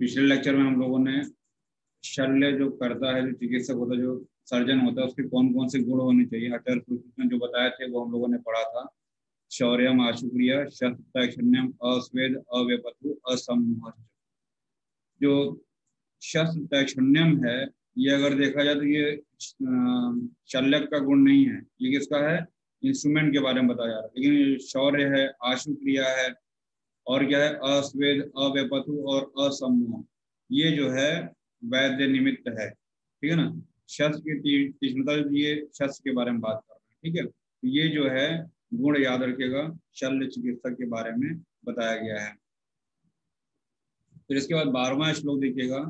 पिछले लेक्चर में हम लोगों ने शल्य जो करता है, जो चिकित्सक होता है, जो सर्जन होता है, उसके कौन कौन से गुण होने चाहिए, आचार्य सूत्र में जो बताए थे वो हम लोगों ने पढ़ा था। शौर्यम, आशुक्रिया, शस्त्रतैक्षण्यम, अस्वेद, अव्यपतु, असमूह। जो शस्त्रतैक्षण्यम है, ये अगर देखा जाए तो ये शल्यक का गुण नहीं है, ये किसका है, इंस्ट्रूमेंट के बारे में बताया जा रहा है। लेकिन ये शौर्य है, आशुक्रिया है, और क्या है, अस्वेद, अव्यपतु और असमूह, ये जो है वैद्य निमित्त है। ठीक है ना। शस्त्र की तीक्ष्णता, ये शस्त्र के बारे में बात कर रहे हैं। ठीक है, तो ये जो है गुण याद रखिएगा, शल्य चिकित्सक के बारे में बताया गया है। फिर इसके बाद 12वां श्लोक देखिएगा।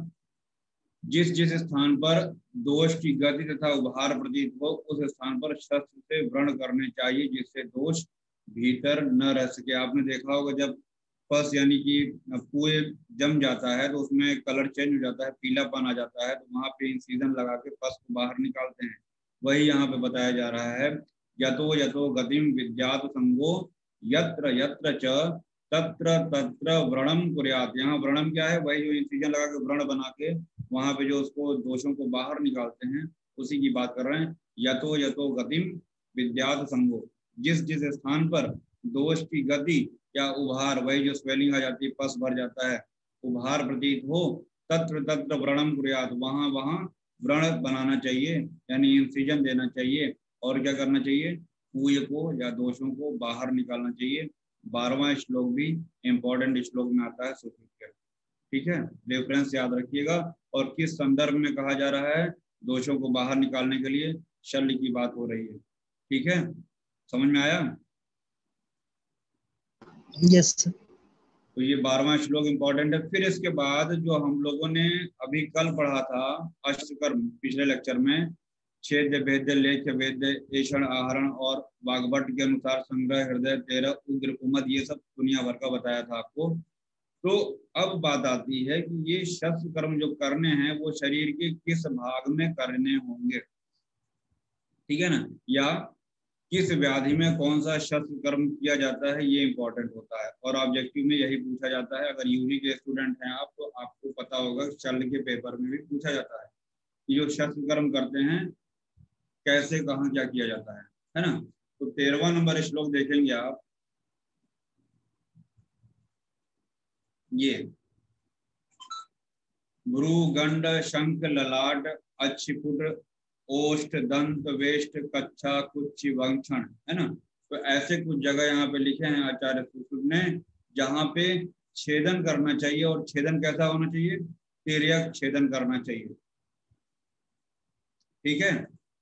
जिस जिस स्थान पर दोष की गति तथा उभार प्रतीत हो, उस स्थान पर शस्त्र से व्रण करने चाहिए, जिससे दोष भीतर न रह सके। आपने देखा होगा जब पस यानी कि पूरे जम जाता है तो उसमें कलर चेंज हो जाता है, पीलापन आ जाता है, तो वहां पे इंसिजन लगा के पस को बाहर निकालते हैं। वही यहाँ पे बताया जा रहा है। यतो यतो गतिम विद्यात संगो यत्र यत्र च तत्र तत्र व्रणम कुर्यात्। यहाँ व्रणम क्या है, वही जो इंसिजन लगा के व्रण बना के वहां पे जो उसको दोषों को बाहर निकालते हैं, उसी की बात कर रहे हैं। यतो यतो गतिम विद्यात संगो, जिस जिस स्थान पर दोष की गति या उभार, वही जो स्वेलिंग आ जाती है, पस भर जाता है, उभार प्रतीत हो, तत्र तत्र व्रणम कुर्यात्, वहां वहां व्रण बनाना चाहिए, यानी इंसिजन देना चाहिए। और क्या करना चाहिए, पूय को या दोषों को बाहर निकालना चाहिए। 12वां श्लोक भी इंपॉर्टेंट श्लोक में आता है सुश्रुत। ठीक है, रेफरेंस याद रखिएगा। और किस संदर्भ में कहा जा रहा है, दोषों को बाहर निकालने के लिए शल्य की बात हो रही है। ठीक है, समझ में आया। Yes sir. तो ये 12वां श्लोक इंपॉर्टेंट है। फिर इसके बाद जो हम लोगों ने अभी कल पढ़ा था अष्टकर्म, पिछले लेक्चर में, छेद भेद्य लेख्य वेद्य ऐषण आहरण और वाग्भट के अनुसार संग्रह हृदय 13 उग्र उमद, ये सब दुनिया भर का बताया था आपको। तो अब बात आती है कि ये शस्त्र कर्म जो करने हैं वो शरीर के किस भाग में करने होंगे। ठीक है ना, या किस व्याधि में कौन सा शस्त्र कर्म किया जाता है, ये इंपॉर्टेंट होता है। और ऑब्जेक्टिव में यही पूछा जाता है। अगर यूजी के स्टूडेंट हैं आप तो आपको पता होगा, शल्य के पेपर में भी पूछा जाता है कि जो शस्त्र कर्म करते हैं कैसे, कहाँ, क्या किया जाता है ना। तो 13वां नंबर श्लोक देखेंगे आप, ये भ्रू गंड शंख ललाट अक्षिपुट ओष्ठ दंत वेष्ट कच्छा कुच्छि वंक्षण, है ना। तो ऐसे कुछ जगह यहाँ पे लिखे हैं आचार्य सुश्रुत ने, जहाँ पे छेदन करना चाहिए। और छेदन कैसा होना चाहिए, तिर्यक छेदन करना चाहिए। ठीक है,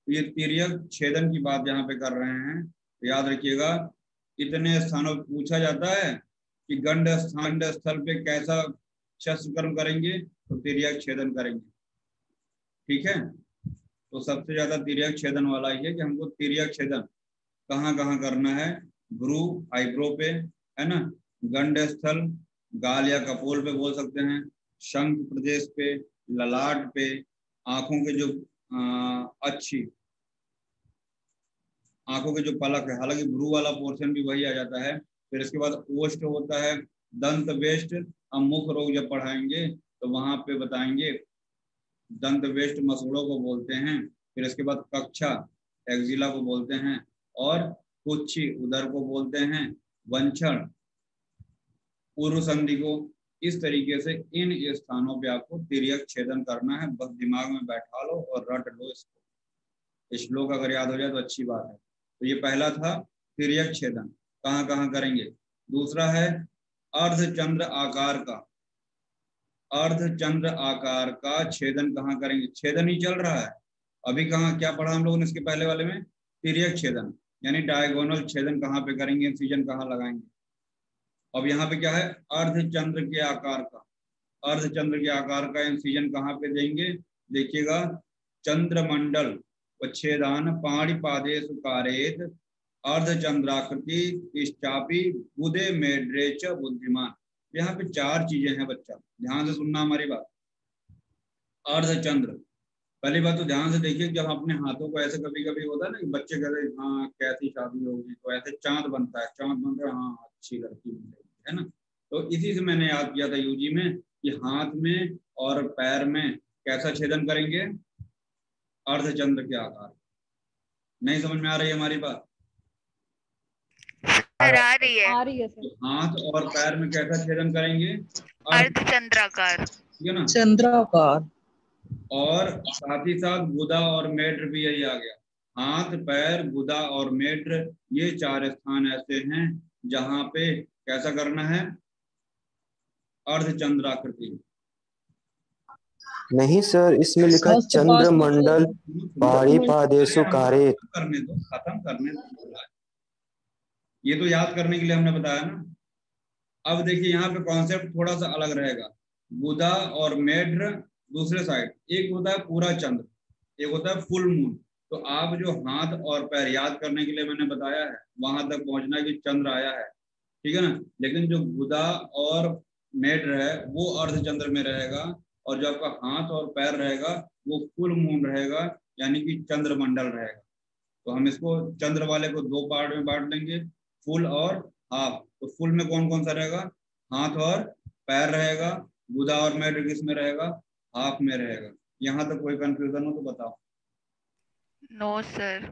ये तिर्यक छेदन की बात यहाँ पे कर रहे हैं। तो याद रखिएगा, इतने स्थानों पर पूछा जाता है कि गंड स्थल पे कैसा शस्त्र कर्म करेंगे, तो तिर्यक छेदन करेंगे। ठीक है, तो सबसे ज्यादा तिर्यक छेदन वाला ही है कि हमको तिर्यक छेदन कहाँ कहाँ करना है, भ्रू आईब्रो पे, है ना, गंड स्थल गाल या कपोल पे बोल सकते हैं, शंख प्रदेश पे, ललाट पे, आंखों के जो अच्छी आंखों के जो पलक है, हालांकि भ्रू वाला पोर्शन भी वही आ जाता है। फिर इसके बाद ओष्ठ होता है, दंत वेष्ट, हम मुख रोग जब पढ़ाएंगे तो वहां पे बताएंगे, दंत वेष्ट मसूड़ों को बोलते हैं। फिर इसके बाद कक्षा एक्जिला को बोलते हैं, और कुच्छी उदर को बोलते हैं, वंक्षण पूर्व संधि को। इस तरीके से इन स्थानों पे आपको तिर्यक छेदन करना है। बस दिमाग में बैठा लो और रट लो इसको। श्लोक अगर याद हो जाए तो अच्छी बात है। तो ये पहला था तिर्यक छेदन, कहाँ कहाँ करेंगे। दूसरा है अर्धचंद्र आकार का, अर्धचंद्र आकार का छेदन कहाँ करेंगे, छेदन ही चल रहा है अभी। कहाँ क्या पढ़ा हम लोगों ने इसके पहले वाले में, तिर्यक छेदन, यानी डायगोनल छेदन कहाँ पे करेंगे, इंसिजन कहाँ लगाएंगे। अब यहाँ पे क्या है, अर्धचंद्र के आकार का, अर्धचंद्र के आकार का इंसिजन कहाँ पे देंगे, देखिएगा, चंद्रमंडल छेदान पाणिपादेश कारेत अर्धचंद्राकृति इष्टापि बुधे मेड्रे च बुद्धिमान। यहाँ पे 4 चीजें हैं बच्चा, ध्यान से सुनना हमारी बात। अर्धचंद्र, पहली बात तो ध्यान से देखिए, जब अपने हाथों को ऐसे कभी कभी होता है ना कि बच्चे कहते हैं हाँ कैसी शादी होगी, तो ऐसे चांद बनता है, चांद बनता है, हाँ अच्छी लड़की मिलेगी, है ना। तो इसी से मैंने याद किया था यूजी में कि हाथ में और पैर में कैसा छेदन करेंगे, अर्धचंद्र के आकार। नहीं समझ में आ रही है हमारी बात? सर आ रही है। आ रही है सर। तो हाथ और पैर में कैसा छेदन करेंगे, अर्धचंद्राकार। ठीक है ना। चंद्राकार। और साथ ही साथ गुदा और मेढ्र भी यही आ गया। हाथ, पैर, गुदा और मेढ्र, ये 4 स्थान ऐसे हैं जहां पे कैसा करना है, अर्धचंद्राकृति। नहीं सर, इसमें लिखा चंद्रमंडल पहाड़ी पादेशु कार्य। करने दो, खत्म करने दो, ये तो याद करने के लिए हमने बताया ना। अब देखिए यहाँ पे कॉन्सेप्ट थोड़ा सा अलग रहेगा। गुदा और मेढ्र दूसरे साइड, एक होता है पूरा चंद्र, एक होता है फुल मून। तो आप जो हाथ और पैर याद करने के लिए मैंने बताया है, वहां तक पहुंचना कि चंद्र आया है, ठीक है ना। लेकिन जो गुदा और मेढ्र है वो अर्धचंद्र में रहेगा, और जो आपका हाथ और पैर रहेगा वो फुल मून रहेगा, यानी कि चंद्रमंडल रहेगा। तो हम इसको चंद्र वाले को 2 पार्ट में बांट लेंगे, फुल और हाफ। तो फुल में कौन कौन सा रहेगा, हाथ और पैर रहेगा। गुदा और मेढ्र किस में रहेगा, हाफ में रहेगा। यहाँ तक कोई कंफ्यूजन हो तो बताओ। No sir.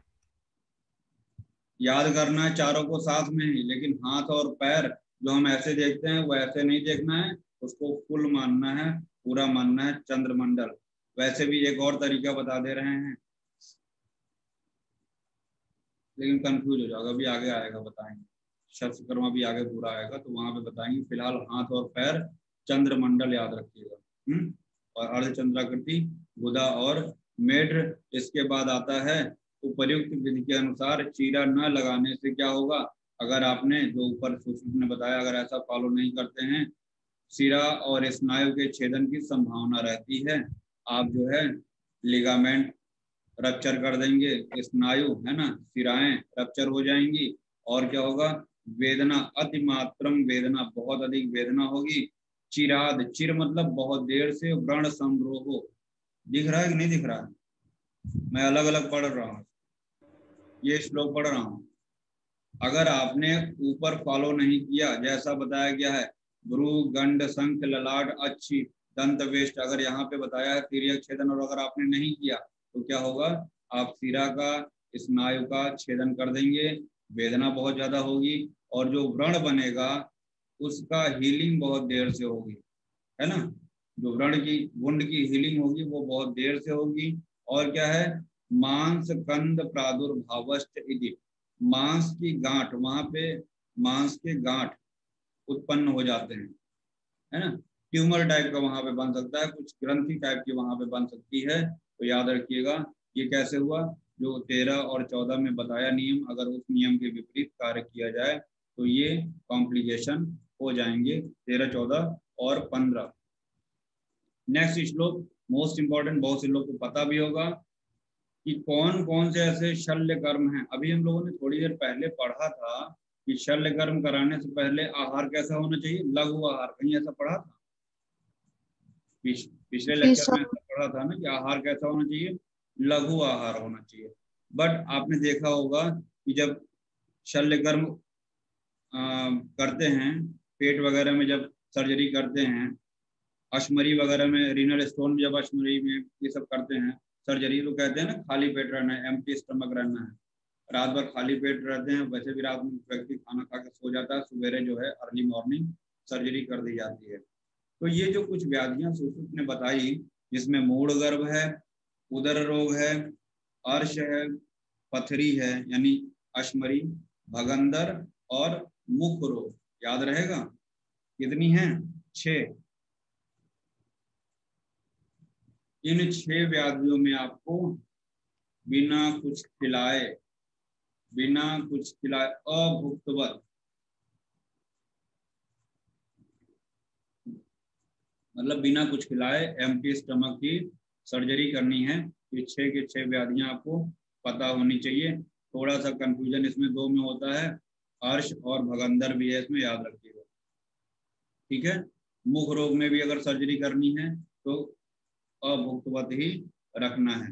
याद करना है चारों को साथ में ही, लेकिन हाथ और पैर जो हम ऐसे देखते हैं वो ऐसे नहीं देखना है, उसको फुल मानना है, पूरा मानना है चंद्रमंडल। वैसे भी एक और तरीका बता दे रहे हैं, लेकिन कंफ्यूज हो जाएगा, अभी आगे आएगा बताएंगे। शस्त्रकर्मा भी आगे पूरा आएगा तो वहां पे बताएंगे। फिलहाल हाथ और पैर चंद्रमंडल याद रखिएगा। और अर्धचंद्राकृति गुदा और मेढ्र। इसके बाद आता है उपर्युक्त विधि के अनुसार चीरा न लगाने से क्या होगा। अगर आपने जो ऊपर सूचित ने बताया, अगर ऐसा फॉलो नहीं करते हैं, सिरा और स्नायु के छेदन की संभावना रहती है। आप जो है लिगामेंट रप्चर कर देंगे, स्नायु है ना, सिराएं रप्चर हो जाएंगी, और क्या होगा, वेदना, अतिमात्रम वेदना, बहुत अधिक वेदना होगी। चिराद, चिर मतलब बहुत देर से, व्रण संरोह, दिख रहा है कि नहीं दिख रहा है, मैं अलग अलग पढ़ रहा हूँ, ये श्लोक पढ़ रहा हूँ। अगर आपने ऊपर फॉलो नहीं किया जैसा बताया गया है, भ्रू, गंड, शंख, ललाट, अच्छी, दंत वेष्ट, अगर यहाँ पे बताया है तिर्यक छेदन, और अगर आपने नहीं किया तो क्या होगा, आप सिरा का, स्नायु का छेदन कर देंगे, वेदना बहुत ज्यादा होगी, और जो व्रण बनेगा उसका हीलिंग बहुत देर से होगी, है ना। जो व्रण की, वुंड की हीलिंग होगी वो बहुत देर से होगी। और क्या है, मांस कंद प्रादुर्भावश्च इति, मांस की गांठ, वहां पे मांस के गांठ उत्पन्न हो जाते हैं, है ना। ट्यूमर टाइप का वहां पे बन सकता है, कुछ ग्रंथि टाइप की वहां पे बन सकती है। तो याद रखिएगा ये कैसे हुआ, जो 13 और 14 में बताया नियम, अगर उस नियम के विपरीत कार्य किया जाए तो ये कॉम्प्लिकेशन हो जाएंगे, 13, 14 और 15। नेक्स्ट श्लोक मोस्ट इंपॉर्टेंट, बहुत से लोग को पता भी होगा कि कौन कौन से ऐसे शल्य कर्म हैं। अभी हम लोगों ने थोड़ी देर पहले पढ़ा था कि शल्य कर्म कराने से पहले आहार कैसा होना चाहिए, लघु आहार, कहीं ऐसा पढ़ा था? पिछले लेक्चर में ऐसा पढ़ा था ना कि आहार कैसा होना चाहिए, लघु आहार होना चाहिए। बट आपने देखा होगा कि जब शल्य कर्म करते हैं, पेट वगैरह में जब सर्जरी करते हैं, अश्मरी वगैरह में, रीनल स्टोन जब अश्मरी में ये सब करते हैं सर्जरी, तो कहते हैं ना खाली पेट रहना है, एम्प्टी स्टमक रहना है, रात भर खाली पेट रहते हैं। वैसे भी रात में व्यक्ति खाना खा के सो जाता है, सवेरे जो है अर्ली मॉर्निंग सर्जरी कर दी जाती है। तो ये जो कुछ व्याधियां सुश्रुत ने बताई, जिसमें मूढ़ गर्भ है, उदर रोग है, अर्श है, पथरी है यानी अश्मरी, भगंदर और मुख रोग, याद रहेगा कितनी है, 6। इन 6 व्याधियों में आपको बिना कुछ खिलाए, बिना कुछ खिलाए, अभुक्तवत, मतलब बिना कुछ खिलाए एम्प्टी स्टमक की सर्जरी करनी है। ये 6 के 6 व्याधियां आपको पता होनी चाहिए। थोड़ा सा कंफ्यूजन इसमें 2 में होता है, अर्श और भगंदर भी है इसमें, याद रखिएगा, ठीक है। मुख रोग में भी अगर सर्जरी करनी है तो अभुक्तवत ही रखना है।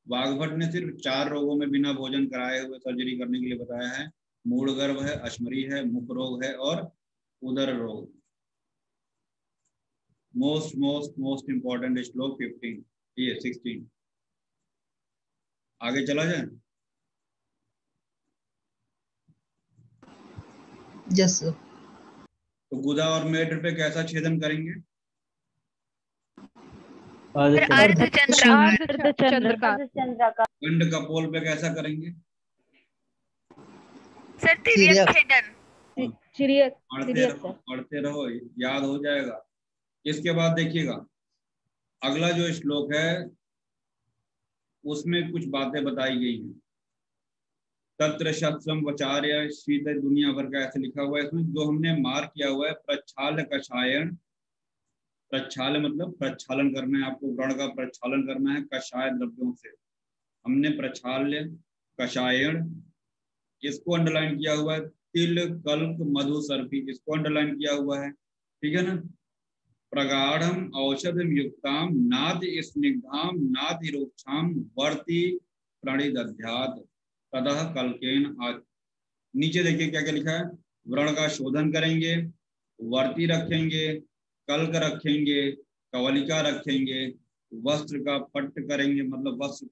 वाघभट ने सिर्फ 4 रोगों में बिना भोजन कराए हुए सर्जरी करने के लिए बताया है, मूढ़ गर्भ है, अश्मरी है, मुख रोग है और उदर रोग। मोस्ट मोस्ट मोस्ट इंपॉर्टेंट श्लोक 15, ये 16। आगे चला जाए। Yes sir. तो गुदा और मेढ पे कैसा छेदन करेंगे? अर्धचंद्राकार। गंड कपोल पे कैसा करेंगे? सर तिर्यक छेदन। पढ़ते रहो, याद हो जाएगा। इसके बाद देखिएगा अगला जो श्लोक है उसमें कुछ बातें बताई गई हैं। तत्र शस्त्रम वचार्य शीत, दुनिया भर का ऐसे लिखा हुआ है। इसमें जो हमने मार्क किया हुआ है प्रच्छाल कषायण, प्रच्छाल मतलब प्रक्षालन करना है, आपको व्रण का प्रक्षालन करना है कषाय द्रव्यों से। हमने प्रक्षाल्य कषायण इसको अंडरलाइन किया हुआ है। तिल कल्प मधु सर्पी इसको अंडरलाइन किया हुआ है, ठीक है ना। प्रगाढ़म औषधम युक्ताम नादि स्निग्धाम नादि रोक्षाम वर्ती प्रणिदध्यात् ततः कल्केन आज। नीचे देखिए क्या क्या लिखा है। व्रण का शोधन करेंगे, वर्ती रखेंगे, कल्क रखेंगे, कवलिका रखेंगे, वस्त्र का पट्ट करेंगे मतलब वस्त्र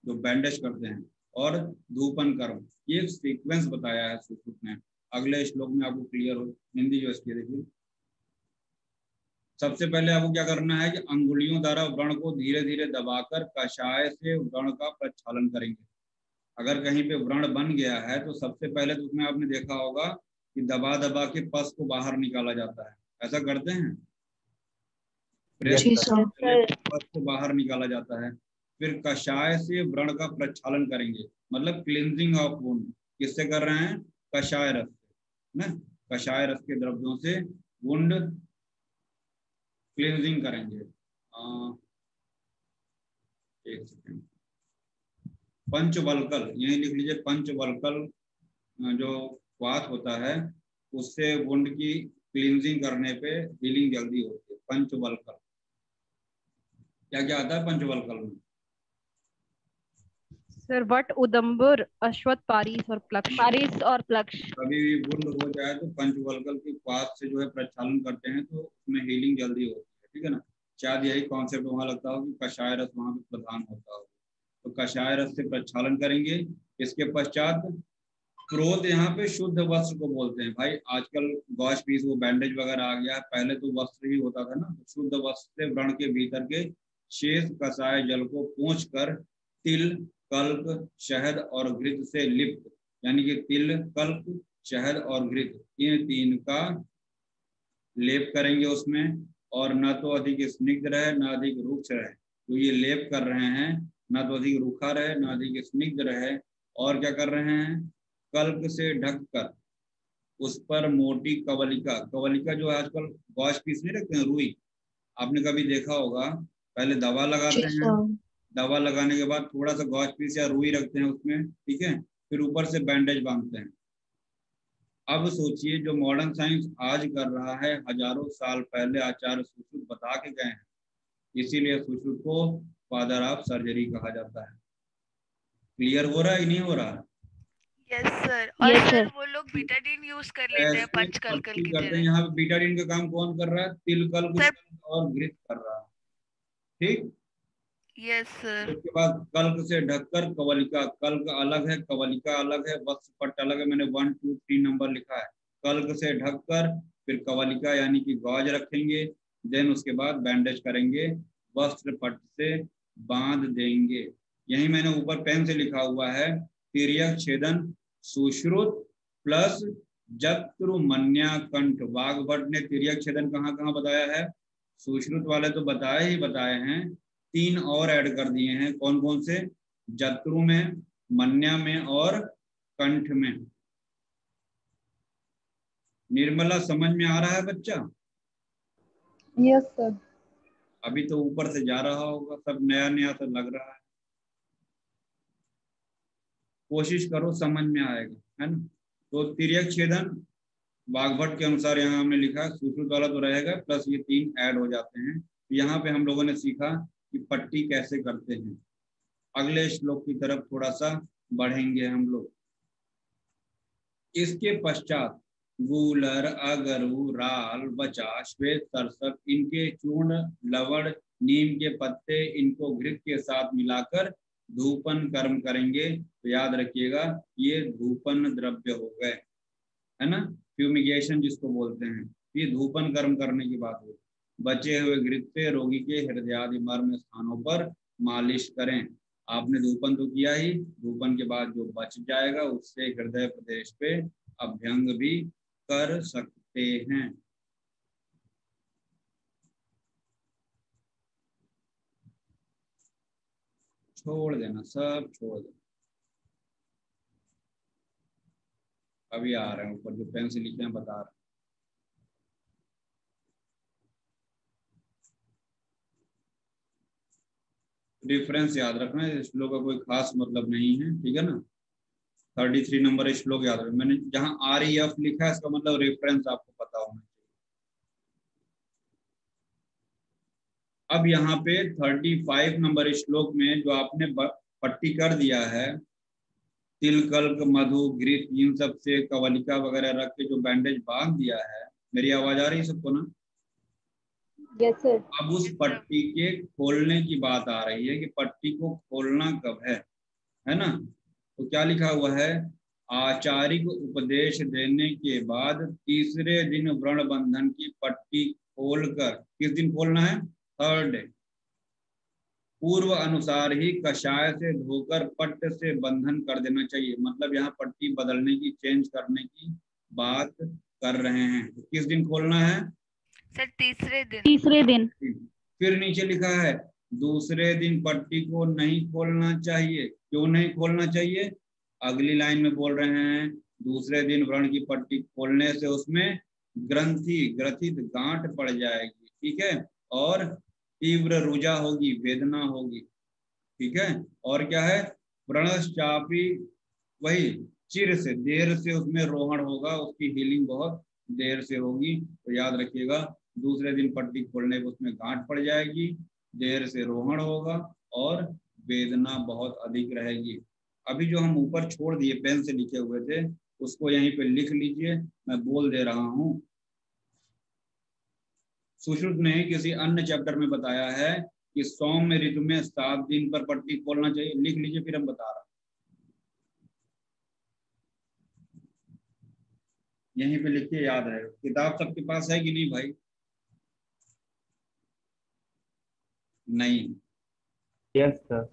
जो बैंडेज करते हैं, और धूपन कर्म। ये सीक्वेंस बताया है सुश्रुत ने। अगले श्लोक में आपको क्लियर हो। हिंदी जो इसकी देखिए, सबसे पहले आपको क्या करना है कि अंगुलियों द्वारा व्रण को धीरे धीरे दबाकर कषाय से व्रण का प्रक्षालन करेंगे। अगर कहीं पे व्रण बन गया है तो सबसे पहले तो उसमें आपने देखा होगा कि दबा दबा के पस को बाहर निकाला जाता है। ऐसा करते हैं, पस को बाहर निकाला जाता है। फिर कषाय से व्रण का प्रक्षालन करेंगे, मतलब क्लींजिंग ऑफ वुंड। किससे कर रहे हैं? कषाय रस से ना, कषाय रस के द्रव्यों से वुंड क्लींजिंग करेंगे। एक सेकेंड, पंचवल्कल यही लिख लीजिए। पंचवल्कल जो क्वाथ होता है उससे वुंड की क्लींजिंग करने पे हीलिंग जल्दी होती है। पंचवल्कल क्या क्या आता है पंचवल्कल में? सर वट, उदंबर, अश्वत्थ, पारिस और प्लक्ष। कभी भी वुंड हो जाए तो पंचवल्कल की क्वाथ से जो है प्रक्षालन करते हैं तो उसमें हीलिंग जल्दी होती है, ठीक है ना। शायद यही कॉन्सेप्ट वहां लगता हो कि कषाय रस वहां पे प्रधान होता हो, तो कषाय रस से प्रक्षालन करेंगे। इसके पश्चात क्रोध, यहाँ पे शुद्ध वस्त्र को बोलते हैं भाई। आजकल गॉश पीस वो बैंडेज वगैरह आ गया है, पहले तो वस्त्र ही होता था ना। तो शुद्ध वस्त्र से व्रण के भीतर के शेष कषाय जल को पोंछ कर तिल कल्प शहद और घृत से लिप्त, यानी कि तिल कल्प शहद और घृत इन तीन का लेप करेंगे उसमें। और न तो अधिक स्निग्ध रहे न अधिक रुक्ष रहे। तो ये लेप कर रहे हैं, न तो अधिक रूखा रहे न अधिक स्निग्ध रहे। और क्या कर रहे हैं? कल्प से ढककर उस पर मोटी कवलिका, कवलिका जो आजकल गॉश पीस नहीं रखते हैं, रुई, आपने कभी देखा होगा। पहले दवा लगाते हैं, दवा लगाने के बाद थोड़ा सा गॉश पीस या रुई रखते हैं उसमें, ठीक है, फिर ऊपर से बैंडेज बांधते हैं। अब सोचिए जो मॉडर्न साइंस आज कर रहा है, हजारों साल पहले आचार्य सुश्रुत बता के गए हैं। इसीलिए सुश्रुत को फादर ऑफ सर्जरी कहा जाता है। क्लियर हो रहा है कि नहीं हो रहा? Yes sir. और सर वो लोग बीटाडीन यूज कर लेते हैं पंचकल्कल की करते हैं। तरह। यहाँ पे बीटाडीन का काम कौन कर रहा है? तिल कल्क और घृत कर रहा है, ठीक। Yes sir. उसके बाद कल्क से ढककर कवलिका, कल्क अलग है कवलिका अलग है, वस्त्र पट्ट अलग है। मैंने 1 2 3 नंबर लिखा है। कल्क से ढककर फिर कवलिका यानी कि गौज रखेंगे। देन उसके बाद बैंडेज करेंगे, वस्त्र पट्ट से बांध देंगे। यही मैंने ऊपर पेन से लिखा हुआ है, तिर्यक छेदन सुश्रुत प्लस जत्रुमन्या कंठ। वाग्भट ने तिर्यक छेदन कहाँ कहाँ बताया है? सुश्रुत वाले तो बताए ही बताए हैं, 3 और ऐड कर दिए हैं। कौन कौन से? जत्रु में, मन्या में और कंठ में। निर्मला समझ में आ रहा है बच्चा? Yes sir. अभी तो ऊपर से जा रहा होगा, सब नया नया सा लग रहा है। कोशिश करो समझ में आएगा, है ना। तो तिर्यक छेदन वाग्भट के अनुसार यहाँ हमने लिखा, सुश्रुत वाला तो रहेगा प्लस ये 3 ऐड हो जाते हैं। यहाँ पे हम लोगों ने सीखा कि पट्टी कैसे करते हैं। अगले श्लोक की तरफ थोड़ा सा बढ़ेंगे हम लोग। इसके पश्चात गूलर, अगरू, राल, बचा, श्वेत सरसप, इनके चूर्ण, लवण, नीम के पत्ते, इनको घृत के साथ मिलाकर धूपन कर्म करेंगे। तो याद रखिएगा ये धूपन द्रव्य हो गए, है ना, फ्यूमिगेशन जिसको बोलते हैं। ये धूपन कर्म करने की बात हुई। बचे हुए घृत से रोगी के हृदय आदि मर्म स्थानों पर मालिश करें। आपने धूपन तो किया ही, धूपन के बाद जो बच जाएगा उससे हृदय प्रदेश पे अभ्यंग भी कर सकते हैं। छोड़ देना, सब छोड़ देना। अभी आ रहे हैं ऊपर जो पेन से लिखे हैं बता रहे हैं। डिफरेंस याद रखना, इस श्लोक का कोई खास मतलब नहीं है, ठीक है ना। 33 नंबर श्लोक याद रखना। मैंने जहां REF लिखा है इसका मतलब रेफरेंस आपको पता होना चाहिए। अब यहाँ पे 35 नंबर श्लोक में जो आपने पट्टी कर दिया है, तिल, कल्क, मधु, घृत, इन सब से कवलिका वगैरह रख के जो बैंडेज बांध दिया है, मेरी आवाज आ रही है सबको ना? Yes sir. अब उस पट्टी के खोलने की बात आ रही है कि पट्टी को खोलना कब है ना। तो क्या लिखा हुआ है, आचार्य उपदेश देने के बाद तीसरे दिन व्रण बंधन की पट्टी खोलकर, किस दिन खोलना है? Third day. पूर्व अनुसार ही कषाय से धोकर पट्ट से बंधन कर देना चाहिए। मतलब यहाँ पट्टी बदलने की, चेंज करने की बात कर रहे हैं। तो किस दिन खोलना है? सर तीसरे दिन। तीसरे दिन। फिर नीचे लिखा है दूसरे दिन पट्टी को नहीं खोलना चाहिए। क्यों नहीं खोलना चाहिए? अगली लाइन में बोल रहे हैं दूसरे दिन व्रण की पट्टी खोलने से उसमें ग्रंथि, ग्रथित गांठ पड़ जाएगी, ठीक है, और तीव्र रुजा होगी, वेदना होगी, ठीक है। और क्या है? व्रणश्चापी, वही चिर से, देर से उसमें रोहण होगा, उसकी हीलिंग बहुत देर से होगी। तो याद रखिएगा दूसरे दिन पट्टी खोलने पर उसमें गांठ पड़ जाएगी, देर से रोहण होगा और वेदना बहुत अधिक रहेगी। अभी जो हम ऊपर छोड़ दिए पेन से लिखे हुए थे उसको यहीं पे लिख लीजिए, मैं बोल दे रहा हूं। सुश्रुत ने किसी अन्य चैप्टर में बताया है कि सौम्य ऋतु में 7 दिन पर पट्टी खोलना चाहिए। लिख लीजिए, फिर हम बता रहा हूं। यहीं पे लिख के याद है। किताब सबके पास है कि नहीं भाई? नहीं। Yes sir.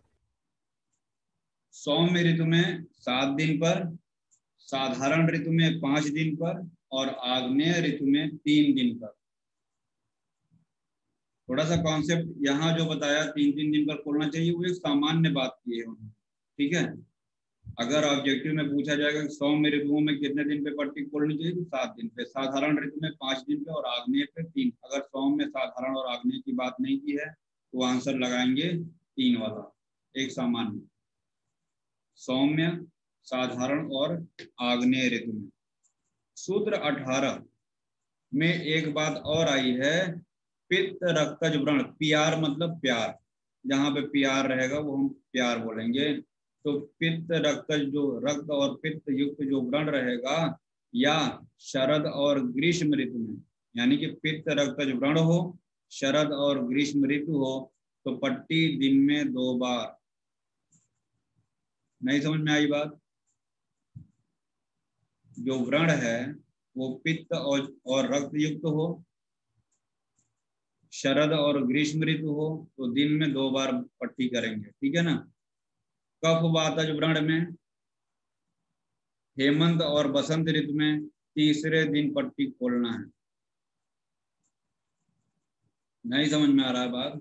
सौम्य ऋतु में 7 दिन पर, साधारण ऋतु में 5 दिन पर और आग्नेय ऋतु में 3 दिन पर। थोड़ा सा कॉन्सेप्ट यहाँ जो बताया 3-3 दिन पर खोलना चाहिए, वो एक सामान्य बात की है उन्होंने, ठीक है। अगर ऑब्जेक्टिव में पूछा जाएगा कि सौम्य ऋतुओं में कितने दिन पे पट्टी खोलनी चाहिए, तो 7 दिन पे, साधारण ऋतु में 5 दिन पे और आग्नेय पे 3। अगर सौम्य, साधारण और आग्नेय की बात नहीं की है तो आंसर लगाएंगे 3 वाला, एक सामान्य। सौम्य, साधारण और आग्नेय ऋतु में। सूत्र 18 में एक बात और आई है, पित्त रक्तज व्रण, पियार मतलब प्यार, जहां पे प्यार रहेगा वो हम प्यार बोलेंगे। तो पित्त रक्तज, जो रक्त और पित्त युक्त जो व्रण रहेगा, या शरद और ग्रीष्म ऋतु में, यानी कि पित्त रक्तज व्रण हो, शरद और ग्रीष्म ऋतु हो, तो पट्टी दिन में 2 बार। नहीं समझ में आई बात? जो व्रण है वो पित्त और रक्त युक्त हो, शरद और ग्रीष्म ऋतु हो, तो दिन में 2 बार पट्टी करेंगे, ठीक है ना। कफ वातज व्रण में, हेमंत और बसंत ऋतु में तीसरे दिन पट्टी खोलना है। नहीं समझ में आ रहा है बात?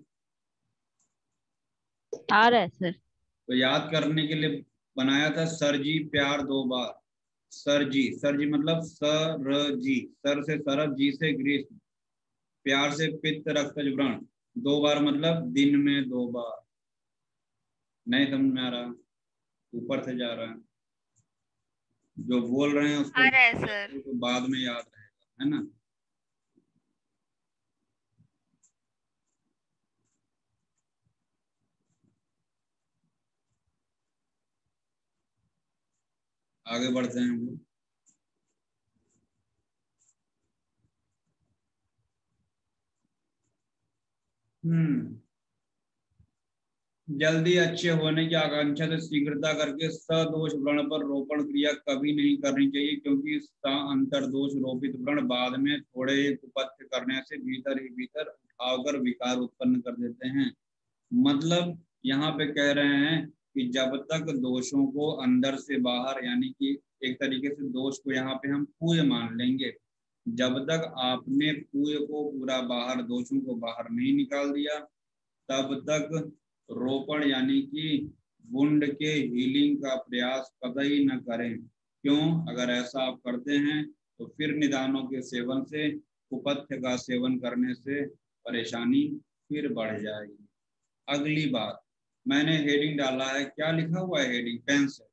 आ रहा है सर। तो याद करने के लिए बनाया था, सरजी प्यार 2 बार। सरजी, सरजी मतलब सरजी, सर से शरद, जी से ग्रीष्म, प्यार से पित्त रक्तज व्रण, 2 बार मतलब दिन में 2 बार। नहीं समझ में आ रहा? ऊपर से जा रहा है, जो बोल रहे हैं उसको आ रहा है सर। तो बाद में याद रहेगा, है ना। आगे बढ़ते हैं हम लोग। जल्दी अच्छे होने की आकांक्षा से शीघ्रता करके सदोष व्रण पर रोपण क्रिया कभी नहीं करनी चाहिए, क्योंकि अंतर्दोष रोपित व्रण बाद में थोड़े कुपथ्य करने से भीतर ही भीतर उठाकर विकार उत्पन्न कर देते हैं। मतलब यहाँ पे कह रहे हैं कि जब तक दोषों को अंदर से बाहर, यानी कि एक तरीके से दोष को यहाँ पे हम पूय मान लेंगे, जब तक आपने पूय को पूरा बाहर, दोषों को बाहर नहीं निकाल दिया, तब तक रोपण यानी कि वुंड के हीलिंग का प्रयास कतई न करें। क्यों? अगर ऐसा आप करते हैं तो फिर निदानों के सेवन से, कुपथ्य का सेवन करने से परेशानी फिर बढ़ जाएगी। अगली बात, मैंने हेडिंग डाला है, क्या लिखा हुआ है हेडिंग पेन से?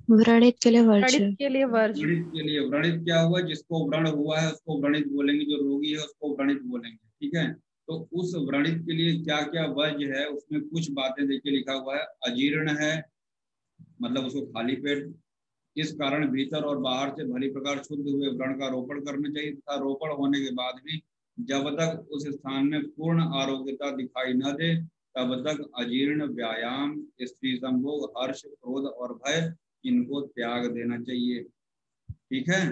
व्रणित के लिए वर्ज्य। व्रणित के लिए वर्ज्य। व्रणित के लिए, व्रणित क्या हुआ? जिसको व्रण हुआ है उसको व्रणित बोलेंगे, जो रोगी है उसको व्रणित बोलेंगे, ठीक है। तो उस व्रणित के लिए क्या क्या वर्ज्य है, उसमें कुछ बातें देखिए लिखा हुआ है। अजीर्ण है, मतलब उसको खाली पेट, इस कारण भीतर और बाहर से भली प्रकार शुद्ध हुए व्रण का रोपण करना चाहिए, तथा रोपण होने के बाद भी जब तक उस स्थान में पूर्ण आरोग्यता दिखाई न दे तब तक अजीर्ण, व्यायाम, स्त्री संभोग, हर्ष, क्रोध और भय, इनको त्याग देना चाहिए। ठीक है,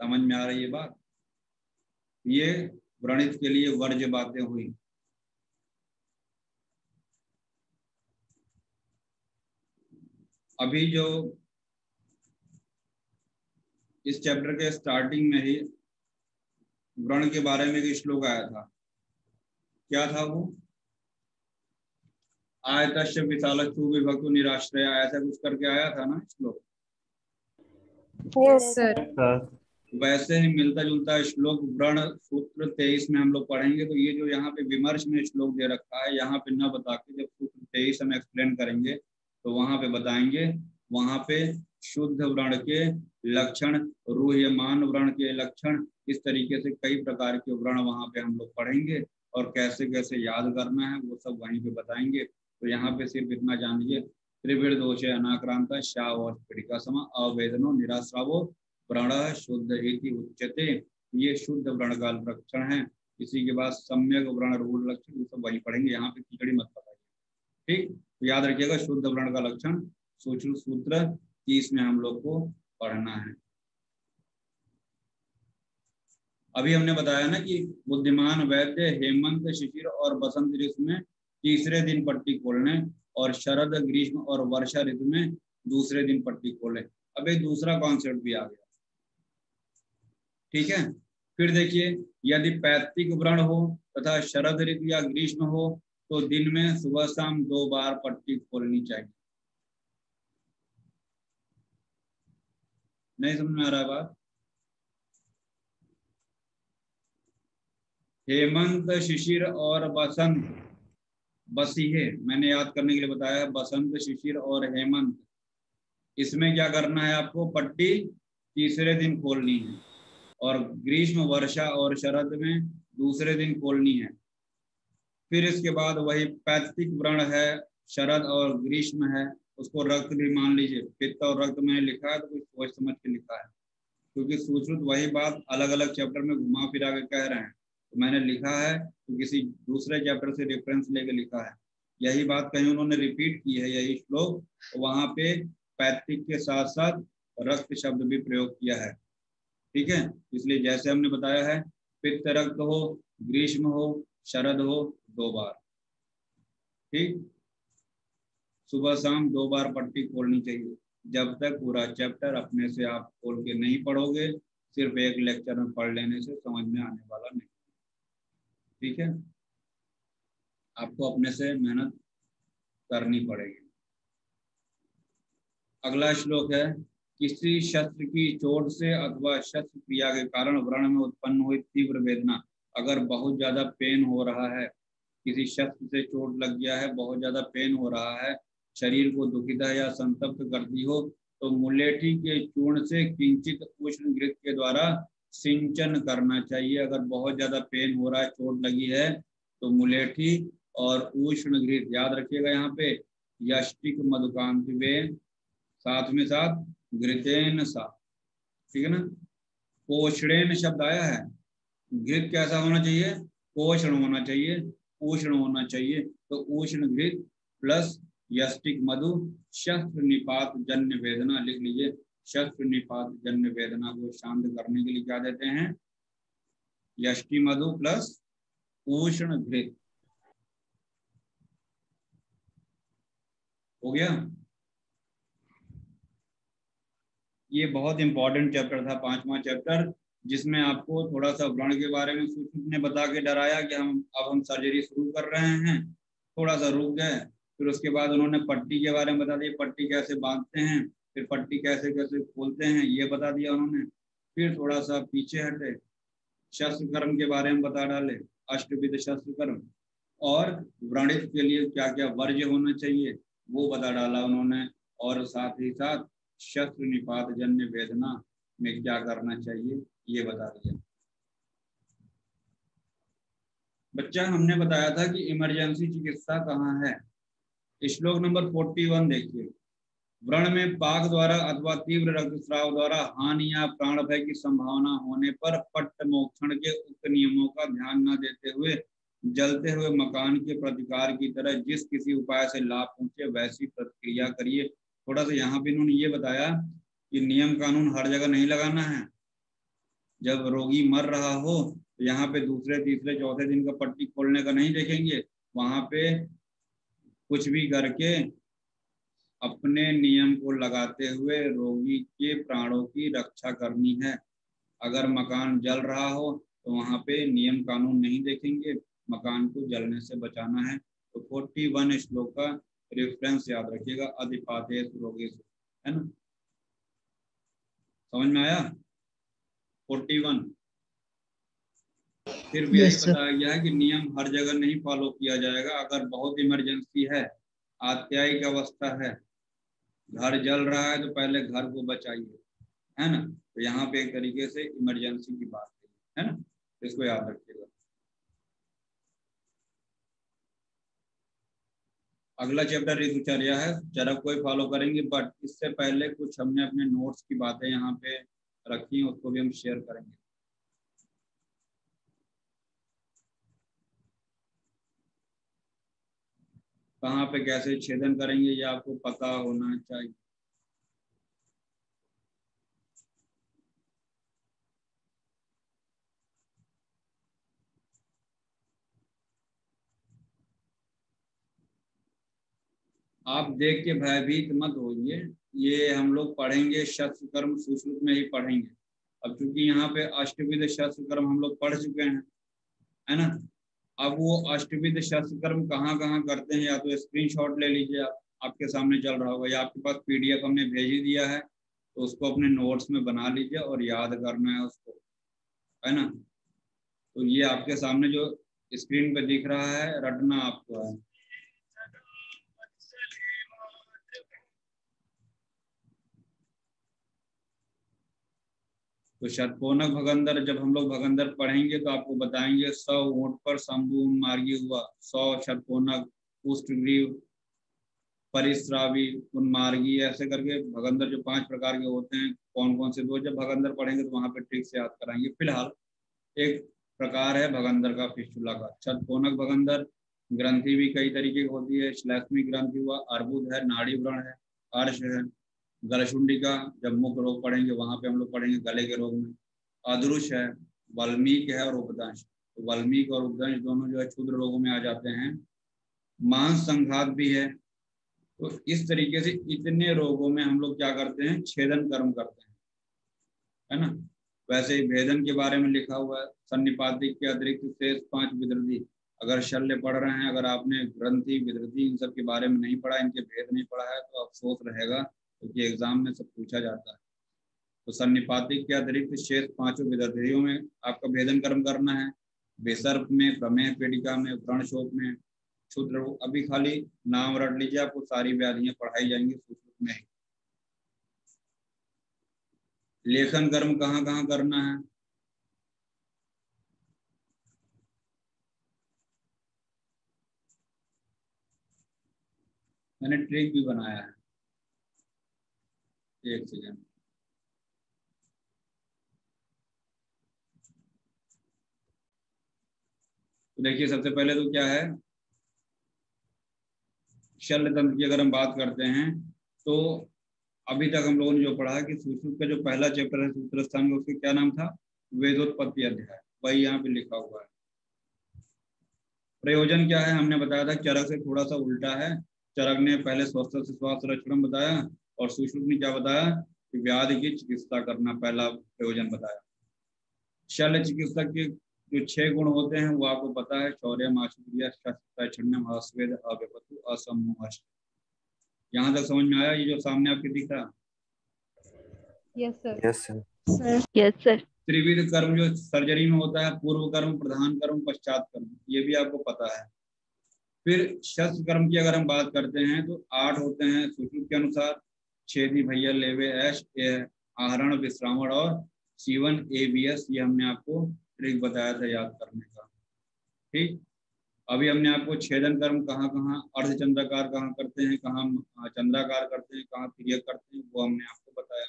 समझ में आ रही है बात? ये व्रणित के लिए वर्ज्य बातें हुई। अभी जो इस चैप्टर के स्टार्टिंग में ही व्रण के बारे में एक श्लोक आया था, क्या था वो? आयतस्य विशालस्तु विभक्तो निराश्रय, ऐसा कुछ करके आया था ना श्लोक? Yes sir. वैसे ही मिलता जुलता श्लोक व्रण सूत्र 23 में हम लोग पढ़ेंगे। तो ये जो यहाँ पे विमर्श में श्लोक दे रखा है, यहाँ पे न बता के जब सूत्र 23 हम एक्सप्लेन करेंगे तो वहां पे बताएंगे, वहां पे शुद्ध व्रण के लक्षण, रूह्यमान व्रण के लक्षण, इस तरीके से कई प्रकार के व्रण वहां पे हम लोग पढ़ेंगे और कैसे कैसे याद करना है वो सब वहीं पे बताएंगे। तो यहाँ पे सिर्फ इतना जान लीजिए, त्रिविध दोषे अनाक्रांता शावस्फटिका सम अवेदनो निराश्रावो व्रण शुद्ध इति उच्यते। ये शुद्ध व्रण का लक्षण है। इसी के बाद सम्यक व्रण रूढ़ लक्षण, ये सब वही पढ़ेंगे, यहाँ पे खिचड़ी मत बताइए। ठीक, तो याद रखिएगा शुद्ध व्रण का लक्षण सूत्र 30 में हम लोग को पढ़ना है। अभी हमने बताया ना कि बुद्धिमान वैद्य हेमंत, शिशिर और बसंत ऋतु में तीसरे दिन पट्टी खोलने और शरद, ग्रीष्म और वर्षा ऋतु में दूसरे दिन पट्टी खोले। अब एक दूसरा कॉन्सेप्ट भी आ गया, ठीक है। फिर देखिए, यदि पैतृक व्रण हो तथा शरद ऋतु या ग्रीष्म हो तो दिन में सुबह शाम 2 बार पट्टी खोलनी चाहिए। नहीं समझ में आ रहा है बात? हेमंत, शिशिर और बसंत, बसीहे मैंने याद करने के लिए बताया है, बसंत, शिशिर और हेमंत, इसमें क्या करना है आपको? पट्टी तीसरे दिन खोलनी है। और ग्रीष्म, वर्षा और शरद में दूसरे दिन खोलनी है। फिर इसके बाद वही पैतृक व्रण है, शरद और ग्रीष्म है, उसको रक्त भी मान लीजिए। पित्त और रक्त में लिखा है तो कुछ सोच समझ के लिखा है, क्योंकि सुश्रुत वही बात अलग अलग चैप्टर में घुमा फिरा के कह रहे हैं। तो मैंने लिखा है तो किसी दूसरे चैप्टर से रेफरेंस लेके लिखा है। यही बात कहीं उन्होंने रिपीट की है, यही श्लोक, तो वहां पे पैतृक के साथ साथ रक्त शब्द भी प्रयोग किया है। ठीक है, इसलिए जैसे हमने बताया है, पित्त रक्त हो, ग्रीष्म हो, शरद हो, 2 बार। ठीक, सुबह शाम 2 बार पट्टी खोलनी चाहिए। जब तक पूरा चैप्टर अपने से आप खोल के नहीं पढ़ोगे, सिर्फ एक लेक्चर में पढ़ लेने से समझ में आने वाला नहीं। ठीक है, आपको अपने से मेहनत करनी पड़ेगी। अगला श्लोक है, किसी शस्त्र की चोट से अथवा शस्त्र क्रिया के कारण व्रण में उत्पन्न हुई तीव्र वेदना, अगर बहुत ज्यादा पेन हो रहा है, किसी शस्त्र से चोट लग गया है, बहुत ज्यादा पेन हो रहा है, शरीर को दुखिता या संतप्त करती हो, तो मुलेठी के चूर्ण से किंचित उष्ण घृत के द्वारा सिंचन करना चाहिए। अगर बहुत ज्यादा पेन हो रहा है, चोट लगी है, तो मुलेठी और उष्ण घृत, याद रखिएगा यहाँ पे यष्टिक मधुकांति वे, साथ में साथ घृतेन सा, ठीक है ना। पोषणेन शब्द आया है, घृत कैसा होना चाहिए? पोषण होना चाहिए, उष्ण होना चाहिए। तो उष्ण घृत प्लस यष्टिक मधु शस्त्र निपात जन्य वेदना, लिख लीजिए। शस्त्र निपात जन्य वेदना को शांत करने के लिए क्या देते हैं? यष्टि मधु प्लस उष्ण घृत। हो गया? ये बहुत इंपॉर्टेंट चैप्टर था, 5वां चैप्टर, जिसमें आपको थोड़ा सा व्रण के बारे में सूचना ने बता के डराया कि हम सर्जरी शुरू कर रहे हैं, थोड़ा सा रुक गए। फिर उसके बाद उन्होंने पट्टी के बारे में बता दिया, पट्टी कैसे बांधते हैं, फिर पट्टी कैसे कैसे खोलते हैं ये बता दिया उन्होंने। फिर थोड़ा सा पीछे हटे, शस्त्र कर्म के बारे में बता डाले, अष्टविध शस्त्र कर्म, और व्रणित के लिए क्या क्या वर्ज्य होना चाहिए वो बता डाला उन्होंने, और साथ ही साथ शस्त्र निपात जन्य वेदना में क्या करना चाहिए ये बता दिया। बच्चा, हमने बताया था कि इमरजेंसी चिकित्सा कहाँ है। श्लोक नंबर 41 देखिए। व्रण में पाक द्वारा अथवा तीव्र रक्तस्राव द्वारा हानि या प्राण भय की संभावना होने पर पट्ट मोक्षण के उक्त नियमों का ध्यान न देते हुए जलते हुए मकान के प्रतिकार की तरह जिस किसी उपाय से लाभ पहुंचे वैसी प्रतिक्रिया करिए। थोड़ा सा यहाँ पे इन्होंने ये बताया कि नियम कानून हर जगह नहीं लगाना है। जब रोगी मर रहा हो तो यहाँ पे दूसरे तीसरे चौथे दिन का पट्टी खोलने का नहीं देखेंगे, वहां पे कुछ भी करके अपने नियम को लगाते हुए रोगी के प्राणों की रक्षा करनी है। अगर मकान जल रहा हो तो वहां पे नियम कानून नहीं देखेंगे, मकान को जलने से बचाना है। तो 41 श्लोक का रेफरेंस याद रखिएगा, अधिपातेश रोगेश, है ना? समझ में आया? 41। फिर भी यही बताया गया है कि नियम हर जगह नहीं फॉलो किया जाएगा। अगर बहुत इमरजेंसी है, आत्यायिक अवस्था है, घर जल रहा है, तो पहले घर को बचाइए, है ना? तो यहाँ पे एक तरीके से इमरजेंसी की बात है ना, इसको याद रखिएगा। अगला चैप्टर ऋतुचर्या है, चरक को ही फॉलो करेंगे, बट इससे पहले कुछ हमने अपने नोट्स की बातें यहाँ पे रखी हैं, उसको भी हम शेयर करेंगे। कहाँ पे कैसे छेदन करेंगे ये आपको पता होना चाहिए। आप देख के भयभीत मत होइए, ये हम लोग पढ़ेंगे शस्त्र कर्म सुश्रुत में ही पढ़ेंगे। अब चूंकि यहाँ पे अष्टविध शस्त्र कर्म हम लोग पढ़ चुके हैं, है ना? अब वो अष्टविध शस्त्र कर्म कहाँ कहाँ करते हैं, या तो स्क्रीनशॉट ले लीजिए आप, आपके सामने चल रहा होगा, या आपके पास PDF हमने भेज ही दिया है, तो उसको अपने नोट्स में बना लीजिए और याद करना है उसको, है ना? तो ये आपके सामने जो स्क्रीन पे दिख रहा है, रटना आपको है। तो शतकोनक भगंदर, जब हम लोग भगंदर पढ़ेंगे तो आपको बताएंगे 100 ऊंट पर शंभु उन्मार्गी हुआ, 100 शतकोनक, पुष्टग्रीव, परिस्रावी, उन्मार्गी, ऐसे करके भगंदर जो 5 प्रकार के होते हैं, कौन कौन से, दो जब भगंदर पढ़ेंगे तो वहां पे ट्रिक से याद कराएंगे। फिलहाल एक प्रकार है भगंदर का फिस्टुला का, शतकोनक भगंदर। ग्रंथि भी कई तरीके की होती है, श्लैष्मी ग्रंथि हुआ, अर्बुद है, नाड़ी व्रण है, अर्श है, गलशुंडिका, जब मुख रोग पढ़ेंगे वहां पे हम लोग पढ़ेंगे गले के रोग में, अदृश है, वल्मीक है और उपदंश। तो वल्मीक और उपदंश दोनों जो है क्षुद्र रोगों में आ जाते हैं। मांस संघात भी है। तो इस तरीके से इतने रोगों में हम लोग क्या करते हैं, छेदन कर्म करते हैं, है ना? वैसे ही भेदन के बारे में लिखा हुआ है, सन्निपातिक के अतिरिक्त शेष 5 विधृति। अगर शल्य पढ़ रहे हैं, अगर आपने ग्रंथि विधृति इन सब के बारे में नहीं पढ़ा, इनके भेद नहीं पढ़ा है, तो अफसोस रहेगा, क्योंकि एग्जाम में सब पूछा जाता है। तो सन्निपातिक के अतिरिक्त शेष 5 विधृतियों में आपका भेदन कर्म करना है। बेसर्प में, प्रमेह पेटिका में, व्रणशोक में, क्षुद्र। अभी खाली नाम रट लीजिए, आपको सारी व्याधियां पढ़ाई जाएंगी सुश्रुत में। लेखन कर्म कहाँ कहाँ करना है, मैंने ट्रिक भी बनाया है, एक सेकेंड। तो देखिए सबसे पहले तो क्या है, शल्य तंत्र की अगर हम बात करते हैं तो अभी तक हम लोगों ने जो पढ़ा कि सुश्रुत का जो पहला चैप्टर है सूत्र स्थान का, उसका क्या नाम था, वेदोत्पत्ति अध्याय, वही यहाँ पे लिखा हुआ है। प्रयोजन क्या है, हमने बताया था चरक से थोड़ा सा उल्टा है। चरक ने पहले स्वस्थ से स्वास्थ्य रक्षण बताया और सुश्रुत ने क्या बताया कि व्याधि की चिकित्सा करना पहला प्रयोजन बताया। शल्य चिकित्सक के जो 6 गुण होते हैं वो आपको पता है, शौर्य, आशुक्रिया, शस्त्रैक्षण्यम, अस्वेद, अव्यपतु, असमूह। यहाँ तक समझ में आया? ये जो सामने आपके दिख रहा, yes sir. Yes sir. Yes sir. त्रिविध कर्म जो सर्जरी में होता है, पूर्व कर्म, प्रधान कर्म, पश्चात कर्म, ये भी आपको पता है। फिर शस्त्र कर्म की अगर हम बात करते हैं तो 8 होते हैं सुश्रुत के अनुसार, छेदी, भैया, लेवे, ऐश, आहरण, विश्रावण और सीवन, एबीएस। ये हमने आपको ट्रिक बताया था याद करने का। ठीक, अभी हमने आपको छेदन कर्म कहाँ कहाँ, अर्धचंद्राकार कहाँ करते हैं, कहाँ चंद्राकार करते हैं, कहाँ तिर्यक करते हैं, वो हमने आपको बताया।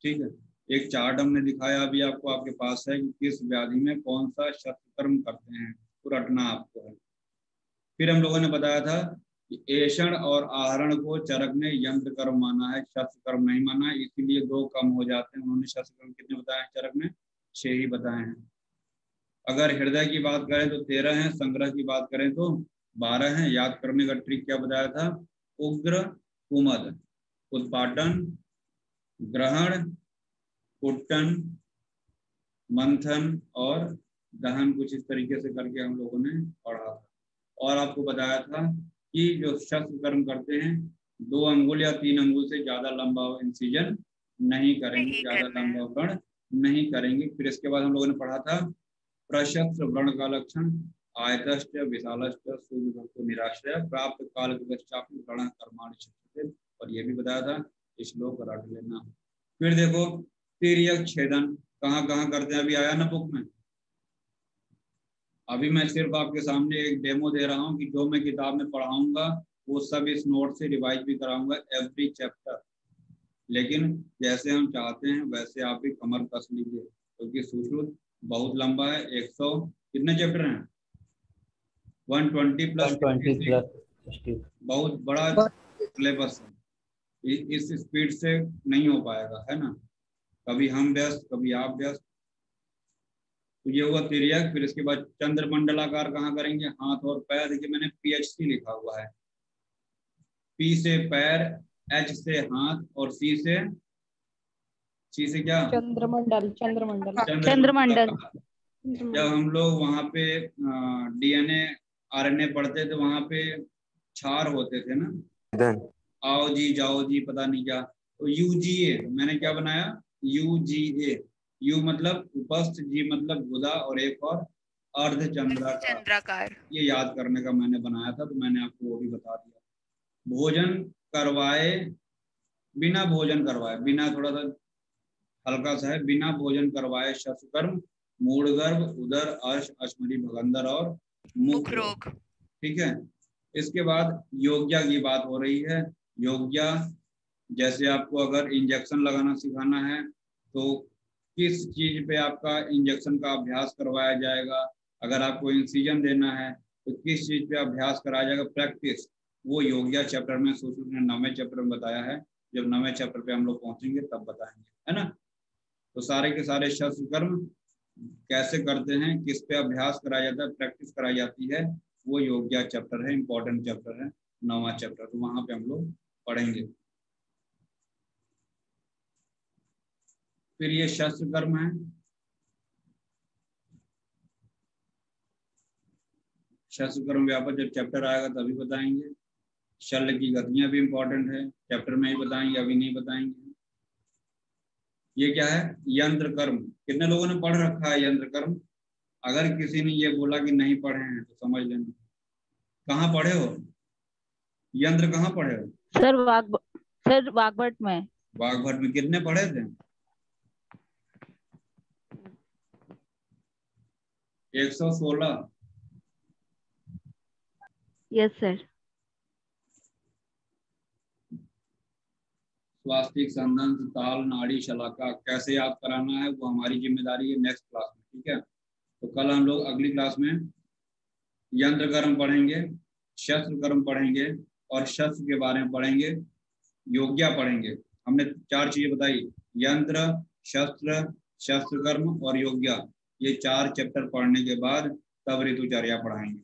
ठीक है, एक चार्ट हमने दिखाया अभी आपको, आपके पास है कि किस व्याधि में कौन सा शस्त्र कर्म करते हैं, तो रटना आपको है। फिर हम लोगों ने बताया था कि ऐषण और आहरण को चरक ने यंत्र कर्म माना है, शस्त्र कर्म नहीं माना है, इसीलिए 2 कम हो जाते हैं। उन्होंने शस्त्र कर्म कितने बताए हैं चरक ने? 6 ही बताए हैं। अगर हृदय की बात करें तो 13 है, संग्रह की बात करें तो 12 है। याद करने का ट्रिक क्या बताया था? उग्र, कुमद, उत्पाटन, ग्रहण, कुट्टन, मंथन और दहन, कुछ इस तरीके से करके हम लोगों ने पढ़ा था। और आपको बताया था कि जो शस्त्र कर्म करते हैं 2 अंगुल या 3 अंगुल से ज्यादा लंबा इंसिजन नहीं करेंगे, ज्यादा लंबा व्रण नहीं करेंगे। फिर इसके बाद हम लोगों ने पढ़ा था प्रशस्त्र व्रण का लक्षण, आयतश्च, विशालश्च, सुविभक्तो निराश्रय, प्राप्त काल व्रण कर्माणि, और ये भी बताया था, श्लोक रट लेना। फिर देखो तिर्यक छेदन कहाँ कहाँ करते हैं, अभी आया ना बुक में। अभी मैं सिर्फ आपके सामने एक डेमो दे रहा हूँ कि जो मैं किताब में पढ़ाऊंगा वो सब इस नोट से रिवाइज भी कराऊंगा एवरी चैप्टर, लेकिन जैसे हम चाहते हैं वैसे आप भी कमर कस लीजिए, क्योंकि सुश्रुत बहुत लंबा है। 100 कितने चैप्टर हैं? 120 प्लस बहुत बड़ा सिलेबस है। इस स्पीड से नहीं हो पाएगा, है ना? कभी हम व्यस्त, कभी आप व्यस्त। तो ये हुआ तिर्यक। फिर इसके बाद चंद्रमंडलाकार कहाँ करेंगे? हाथ और पैर। देखिए मैंने PHC लिखा हुआ है, P से पैर, H से हाथ और C से क्या? चंद्रमंडल। चंद्रमंडल। चंद्रमंडल। जब हम लोग वहाँ पे DNA RNA पढ़ते थे, वहाँ पे क्षार होते थे ना, आओ जी जाओ जी पता नहीं क्या, तो UGA मैंने क्या बनाया? UGA। U मतलब उपस्थ, G मतलब गुदा और एक और अर्धचंद्राकार। चंद्राकार। ये याद करने का मैंने बनाया था, तो मैंने आपको वो भी बता दिया। भोजन करवाए, बिना भोजन करवाए, बिना थोड़ा सा हल्का सा है, बिना भोजन करवाए शस्त्र कर्म, मूढ़ गर्भ, उदर, अर्श, अश्मरी, भगंदर और मुख रोग। ठीक है, इसके बाद योग्या की बात हो रही है। योग्या जैसे आपको अगर इंजेक्शन लगाना सिखाना है तो किस चीज पे आपका इंजेक्शन का अभ्यास करवाया जाएगा, अगर आपको इंसिजन देना है तो किस चीज पे अभ्यास कराया जाएगा, प्रैक्टिस, वो योग्या चैप्टर में सुश्रुत ने 9वें चैप्टर में बताया है। जब 9वें चैप्टर पे हम लोग पहुंचेंगे तब बताएंगे, है ना? तो सारे के सारे शस्त्र कर्म कैसे करते हैं, किस पे अभ्यास कराया जाता है, प्रैक्टिस कराई जाती है, वो योग्या चैप्टर है, इंपॉर्टेंट चैप्टर है, 9वां चैप्टर। तो वहां पे हम लोग पढ़ेंगे। फिर ये शस्त्र कर्म है। शस्त्र कर्म व्यापक जब चैप्टर आएगा तभी बताएंगे। शल्य की गतियां भी इंपॉर्टेंट है, चैप्टर में ही बताएंगे, अभी नहीं बताएंगे। ये क्या है? यंत्र कर्म। कितने लोगों ने पढ़ रखा है यंत्र कर्म? अगर किसी ने ये बोला कि नहीं पढ़े हैं तो समझ लेना। कहाँ पढ़े हो यंत्र? कहाँ पढ़े हो? सर वाग्भट में। वाग्भट में कितने पढ़े थे? 116। Yes sir. स्वास्तिक, संदंश, ताल, नाड़ी, शलाका कैसे याद कराना है वो हमारी जिम्मेदारी है नेक्स्ट क्लास में। ठीक है, तो कल हम लोग अगली क्लास में यंत्र कर्म पढ़ेंगे, शस्त्र कर्म पढ़ेंगे और शस्त्र के बारे में पढ़ेंगे, योग्या पढ़ेंगे। हमने 4 चीजें बताई, यंत्र, शस्त्र, शस्त्र कर्म और योग्या। ये 4 चैप्टर पढ़ने के बाद तब ऋतुचर्या पढ़ाएंगे।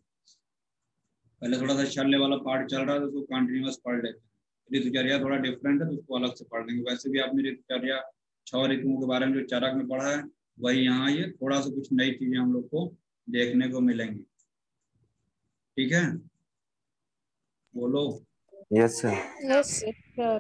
पहले थोड़ा सा शल्य वाला पार्ट चल रहा है तो उसको कंटिन्यूअस पढ़ लेते हैं। ऋतुचर्या थोड़ा डिफरेंट है तो उसको अलग से पढ़ लेंगे। वैसे भी आपने ऋतुचर्या 6 ऋतुओं के बारे में जो चरक में पढ़ा है वही यहाँ ये थोड़ा सा कुछ नई चीजें हम लोग को देखने को मिलेंगी। ठीक है, बोलो। Yes sir. Yes sir.